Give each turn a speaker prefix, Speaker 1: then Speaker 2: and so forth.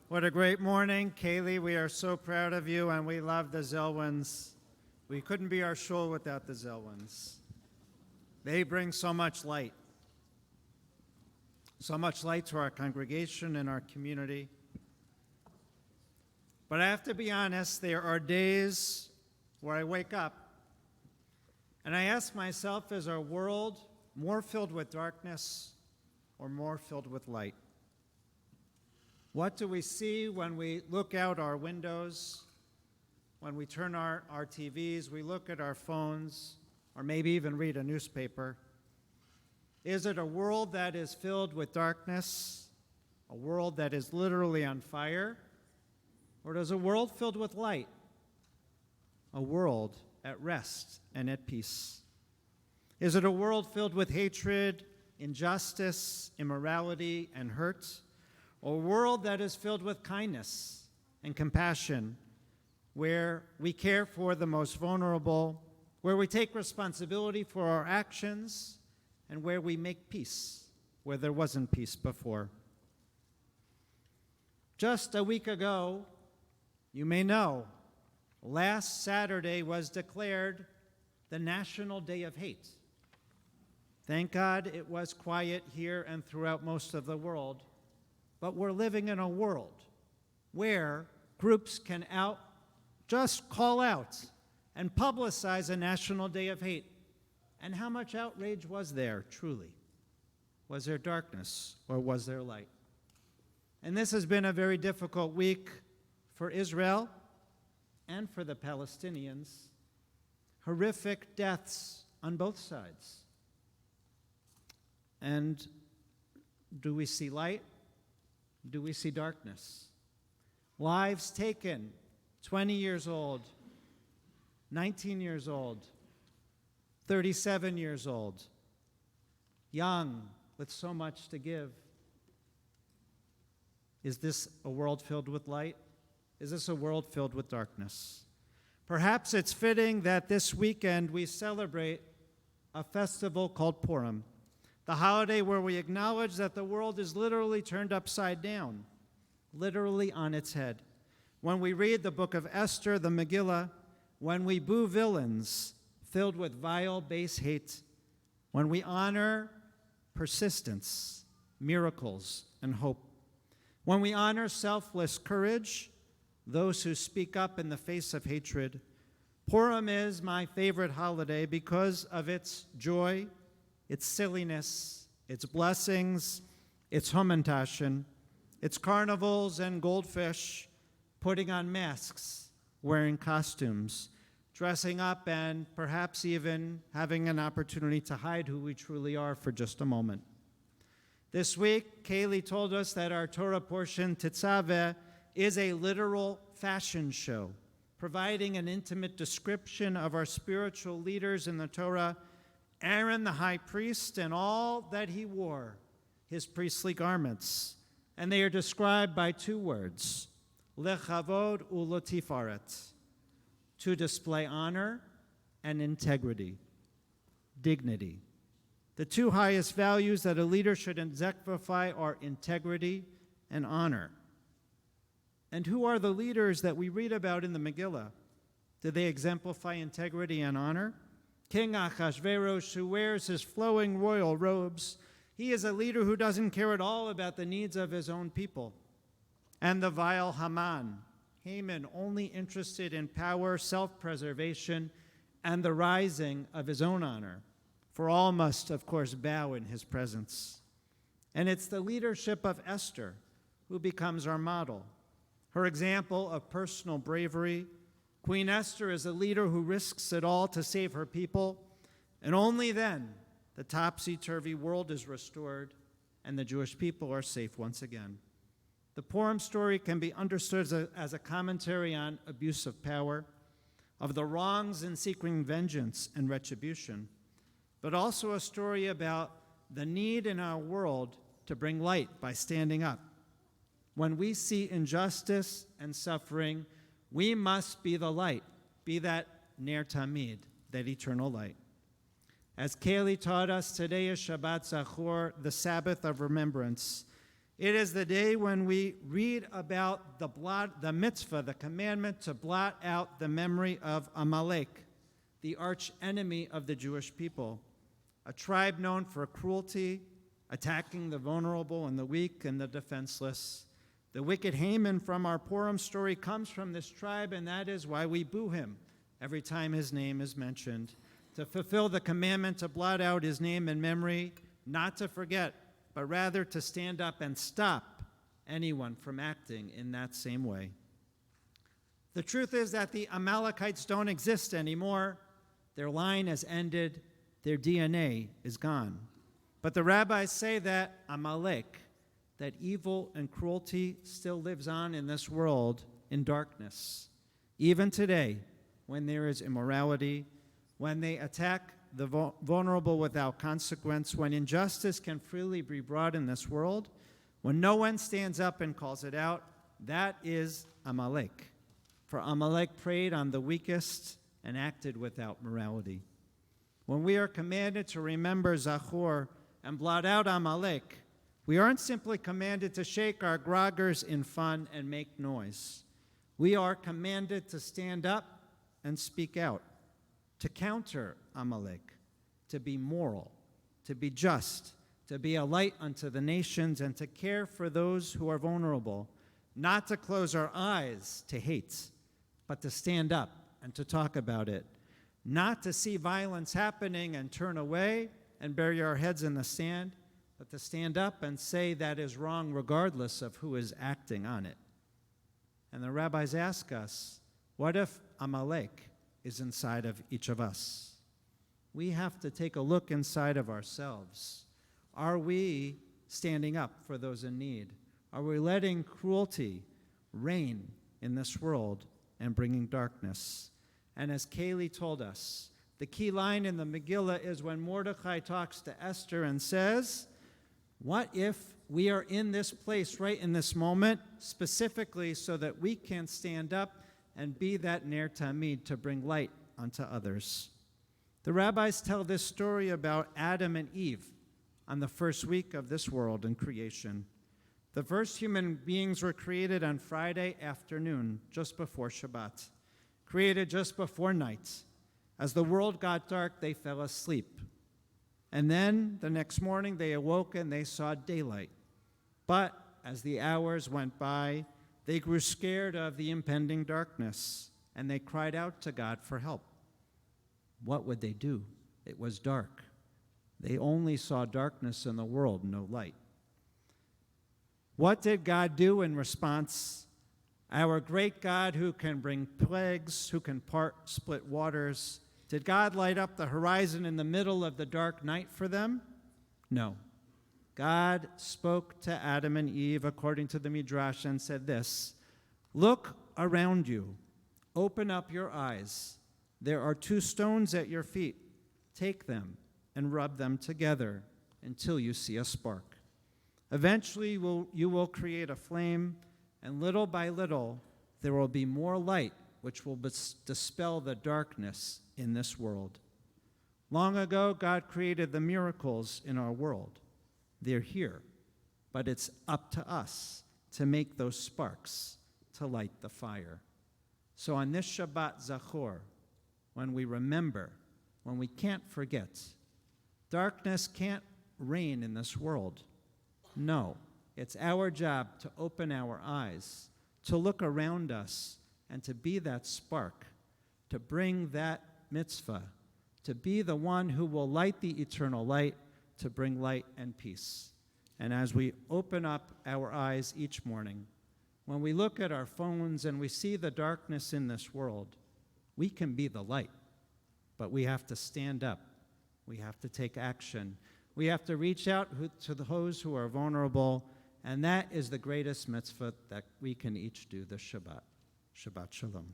Speaker 1: What a great morning. Kaylee, we are so proud of you, and we love the Zellwins. We couldn't be our shul without the Zellwins. They bring so much light to our congregation and our community. But I have to be honest, there are days where I wake up and I ask myself, is our world more filled with darkness or more filled with light? What do we see when we look out our windows, when we turn our TVs, we look at our phones, or maybe even read a newspaper? Is it a world that is filled with darkness, a world that is literally on fire, or is a world filled with light, a world at rest and at peace? Is it a world filled with hatred, injustice, immorality, and hurt? A world that is filled with kindness and compassion, where we care for the most vulnerable, where we take responsibility for our actions, and where we make peace where there wasn't peace before. Just a week ago, you may know, last Saturday was declared the National Day of Hate. Thank God it was quiet here and throughout most of the world. But we're living in a world where groups can just call out and publicize a National Day of Hate. And how much outrage was there, truly? Was there darkness or was there light? And this has been a very difficult week for Israel and for the Palestinians. Horrific deaths on both sides. And do we see light? Do we see darkness? Lives taken, 20 years old, 19 years old, 37 years old, young, with so much to give. Is this a world filled with light? Is this a world filled with darkness? Perhaps it's fitting that this weekend we celebrate a festival called Purim, the holiday where we acknowledge that the world is literally turned upside down, literally on its head. When we read the book of Esther, the Megillah, when we boo villains filled with vile, base hate, when we honor persistence, miracles, and hope, when we honor selfless courage, those who speak up in the face of hatred, Purim is my favorite holiday because of its joy, its silliness, its blessings, its hamantashen, its carnivals and goldfish, putting on masks, wearing costumes, dressing up, and perhaps even having an opportunity to hide who we truly are for just a moment. This week, Kaylee told us that our Torah portion, Tetzaveh, is a literal fashion show, providing an intimate description of our spiritual leaders in the Torah, Aaron the high priest and all that he wore, his priestly garments. And they are described by two words, lechavod ulotifaret, to display honor and integrity, dignity. The two highest values that a leader should exemplify are integrity and honor. And who are the leaders that we read about in the Megillah? Do they exemplify integrity and honor? King Achashverosh, who wears his flowing royal robes, he is a leader who doesn't care at all about the needs of his own people. And the vile Haman, only interested in power, self-preservation, and the rising of his own honor. For all must, of course, bow in his presence. And it's the leadership of Esther who becomes our model. Her example of personal bravery. Queen Esther is a leader who risks it all to save her people, and only then the topsy-turvy world is restored and the Jewish people are safe once again. The Purim story can be understood as a commentary on abuse of power, of the wrongs in seeking vengeance and retribution, but also a story about the need in our world to bring light by standing up. When we see injustice and suffering, we must be the light, be that ner tamid, that eternal light. As Kaylee taught us, today is Shabbat Zachor, the Sabbath of remembrance. It is the day when we read about the mitzvah, the commandment to blot out the memory of Amalek, the arch enemy of the Jewish people, a tribe known for cruelty, attacking the vulnerable and the weak and the defenseless. The wicked Haman from our Purim story comes from this tribe, and that is why we boo him every time his name is mentioned, to fulfill the commandment to blot out his name and memory, not to forget, but rather to stand up and stop anyone from acting in that same way. The truth is that the Amalekites don't exist anymore. Their line has ended. Their DNA is gone. But the rabbis say that Amalek, that evil and cruelty, still lives on in this world in darkness. Even today, when there is immorality, when they attack the vulnerable without consequence, when injustice can freely be brought in this world, when no one stands up and calls it out, that is Amalek. For Amalek preyed on the weakest and acted without morality. When we are commanded to remember Zachor and blot out Amalek, we aren't simply commanded to shake our groggers in fun and make noise. We are commanded to stand up and speak out, to counter Amalek, to be moral, to be just, to be a light unto the nations, and to care for those who are vulnerable, not to close our eyes to hate, but to stand up and to talk about it, not to see violence happening and turn away and bury our heads in the sand, but to stand up and say that is wrong regardless of who is acting on it. And the rabbis ask us, what if Amalek is inside of each of us? We have to take a look inside of ourselves. Are we standing up for those in need? Are we letting cruelty reign in this world and bringing darkness? And as Kaylee told us, the key line in the Megillah is when Mordecai talks to Esther and says, what if we are in this place right in this moment, specifically so that we can stand up and be that ner tamid to bring light unto others? The rabbis tell this story about Adam and Eve on the first week of this world in creation. The first human beings were created on Friday afternoon, just before Shabbat, created just before night. As the world got dark, they fell asleep. And then the next morning they awoke and they saw daylight. But as the hours went by, they grew scared of the impending darkness, and they cried out to God for help. What would they do? It was dark. They only saw darkness in the world, no light. What did God do in response? Our great God who can bring plagues, who can split waters, did God light up the horizon in the middle of the dark night for them? No. God spoke to Adam and Eve, according to the Midrash, and said this, look around you, open up your eyes. There are 2 stones at your feet. Take them and rub them together until you see a spark. Eventually you will create a flame, and little by little there will be more light, which will dispel the darkness in this world. Long ago, God created the miracles in our world. They're here, but it's up to us to make those sparks, to light the fire. So on this Shabbat Zachor, when we remember, when we can't forget, darkness can't reign in this world. No, it's our job to open our eyes, to look around us, and to be that spark, to bring that mitzvah, to be the one who will light the eternal light, to bring light and peace. And as we open up our eyes each morning, when we look at our phones and we see the darkness in this world, we can be the light, but we have to stand up. We have to take action. We have to reach out to those who are vulnerable, and that is the greatest mitzvah that we can each do this Shabbat. Shabbat Shalom.